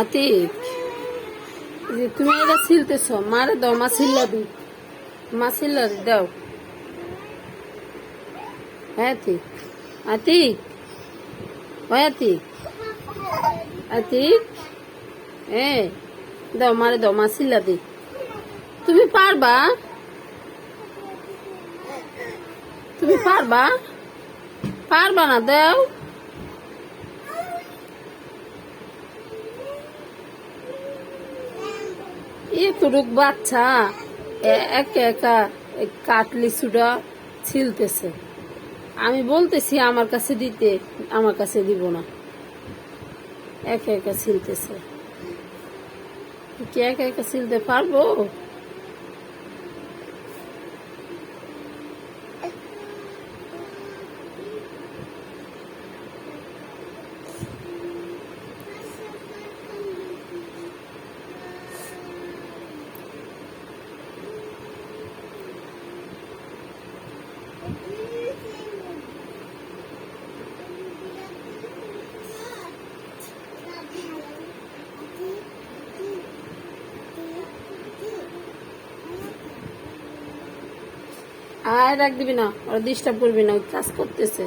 আতিক, যে তুমি এটা ছিলতেছ, মারে দাও, মা ছিল্লা দি, মা ছিল্লা দাও। হ্যাঁ আতিক, আতিক, ওই আতিক, আতিক, হ্যাঁ দাও, মারে দাও, মা ছিল্লা দি। তুমি পারবা, তুমি পারবা, পারবা না, দাও। এতটুক বাচ্চা একা একা কাটলি সুডা ছিলতেছে। আমি বলতেছি আমার কাছে দিতে, আমার কাছে দিব না, একা একা ছিলতেছে। কি একা একা ছিলতে পারবো? আর রাখ দিবি না, ওরা ডিস্টার্ব করবি না, কাজ করতেছে।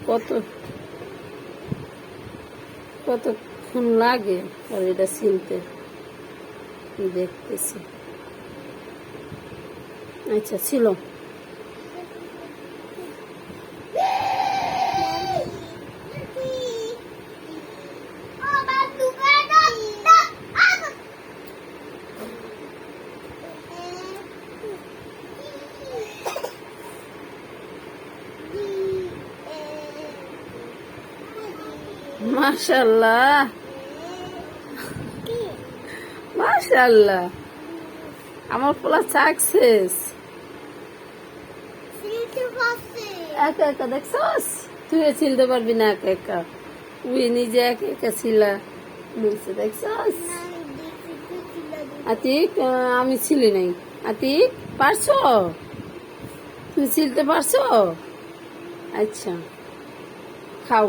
কত কতক্ষণ লাগে আর এটা ছিলতে দেখতেছি। আচ্ছা ছিল। মাশাআল্লাহ, মাশাআল্লাহ, আমার পোলা সাকসেস। একা একা দেখছস, তুই ছিলতে পারবি না একা একা, তুই নিজে একা একা ছিলা বলছে, দেখছস। আতিক, আমি ছিলি নাই। আতিক, পারছো? তুমি ছিলতে পারছো? আচ্ছা, খাও।